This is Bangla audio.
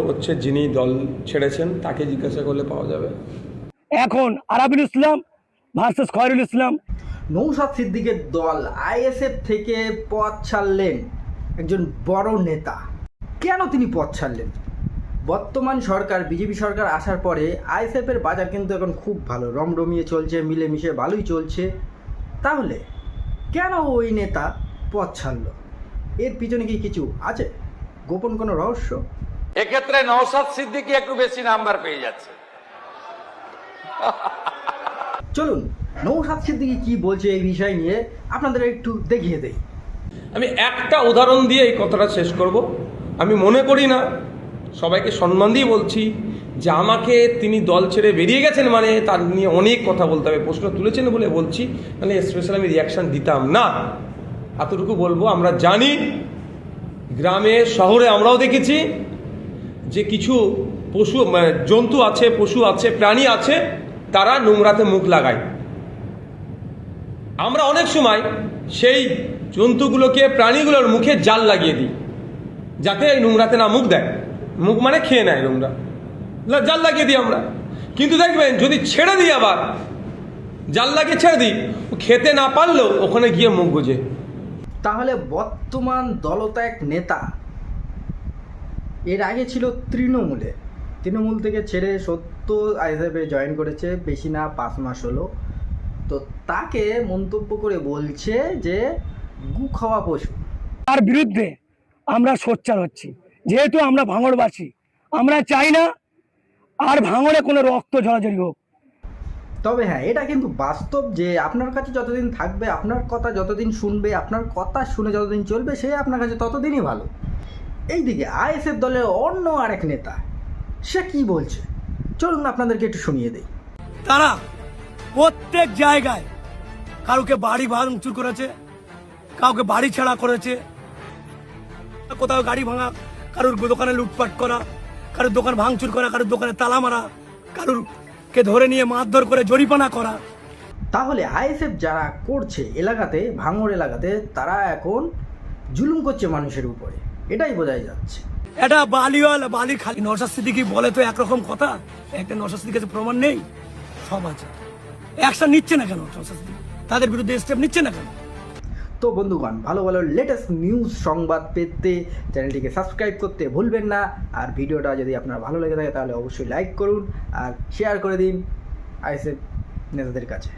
হচ্ছে যিনি দল ছেড়েছেন তাকে জিজ্ঞাসা করলে পাওয়া যাবে। এখন আরাবিল ইসলাম ভার্সেস খয়রুল ইসলাম। নৌশাদ সিদ্দিকের দল আইএসএফ থেকে পথ ছাড়লেন একজন বড় নেতা। কেন তিনি পথ ছাড়লেন? বর্তমান সরকার বিজেপি সরকার আসার পরে আইএসএফের বাজার কিন্তু এখন খুব ভালো, রমরমিয়ে চলছে, মিলেমিশে ভালোই চলছে। তাহলে কেন ওই নেতা পথ ছাড়ল? এর পিছনে কি কিছু আছে, গোপন কোনো রহস্য? এক্ষেত্রে নওশাদ সিদ্দিকী একটু বেশি নাম্বার পেয়ে যাচ্ছে। চলুন নৌশাদ সিদ্দিকী কি বলছে এই বিষয় নিয়ে আপনাদের একটু দেখিয়ে দেই। আমি একটা উদাহরণ দিয়ে এই কথাটা শেষ করব। আমি মনে করি না, সবাইকে সম্মান দিয়ে বলছি, যে আমাকে তিনি দল ছেড়ে বেরিয়ে গেছেন মানে তার নিয়ে অনেক কথা বলতে হবে, প্রশ্ন তুলেছেন বলে বলছি, মানে স্পেশাল আমি রিয়াকশান দিতাম না। এতটুকু বলবো, আমরা জানি গ্রামে শহরে আমরাও দেখেছি যে কিছু পশু জন্তু আছে, পশু আছে, প্রাণী আছে, তারা নোংরাতে মুখ লাগায়। আমরা অনেক সময় সেই জন্তুগুলোকে, প্রাণীগুলোর মুখে জাল লাগিয়ে দিই যাতে এই নোংরাতে না মুখ দেয়। মুখ মানে খেয়ে নেয় নোংরা, জাল লাগিয়ে দিই আমরা। কিন্তু দেখবেন যদি ছেড়ে দিই, আবার জাল লাগিয়ে ছেড়ে দিই, ও খেতে না পারলেও ওখানে গিয়ে মুখ গুজে। তাহলে বর্তমান দলত্যাগ নেতা এর আগে ছিল তৃণমূলে, তৃণমূল থেকে ছেড়ে সত্য আইএসএফে জয়েন করেছে, বেশি না 5 মাস হলো। তো তাকে মন্তব্য করে বলছে যে গু খাওয়া পশু। তার বিরুদ্ধে আমরা সোচ্চার হচ্ছি, যেহেতু আমরা ভাঙড়বাসী। আমরা চাই না আর ভাঙড়ে কোনো রক্ত ঝরাঝরি হোক। তবে হ্যাঁ, এটা কিন্তু বাস্তব যে আপনার কাছে যতদিন থাকবে, আপনার কথা যতদিন শুনবে, আপনার কথা শুনে যতদিন চলবে, সে আপনার কাছে ততদিনই ভালো। এইদিকে আইএসএফ দলের অন্য আরেক নেতা, সে কি বলছে চলুন আপনাদেরকে একটু শুনিয়ে দেই। তারা প্রত্যেক জায়গায় কাউকে বাড়ি ভাঙচুর করেছে, কাউকে বাড়ি ছাড়া করেছে, কোথাও গাড়ি ভাঙা, কারোর দোকানে লুটপাট করা, কারোর দোকান ভাঙচুর করা, কারোর দোকানে তালা মারা, কারোর কে ধরে নিয়ে মারধর করে জরিমানা করা। তাহলে আইএসএফ যারা করছে এলাকাতে, ভাঙড় এলাকাতে, তারা এখন জুলুম করছে মানুষের উপরে, এটাই বোঝাই যাচ্ছে। এটা বালিওয়ালা বালি খালি। নওশাদ সিদ্দিকী বলে তো একরকম কথা, একটা নওশাদ সিদ্দিকীর কাছে প্রমাণ নেই, সব আছে। অ্যাকশন নিচ্ছে না কেন নওশাদ সিদ্দিকী? তাদের বিরুদ্ধে স্টেপ নিচ্ছে না কেন? তো বন্ধুগণ, ভালো ভালো লেটেস্ট নিউজ সংবাদ পেতে চ্যানেলটিকে সাবস্ক্রাইব করতে ভুলবেন না। আর ভিডিওটা যদি আপনার ভালো লেগে থাকে তাহলে অবশ্যই লাইক করুন আর শেয়ার করে দিন আইএসএফ নেতাদের কাছে।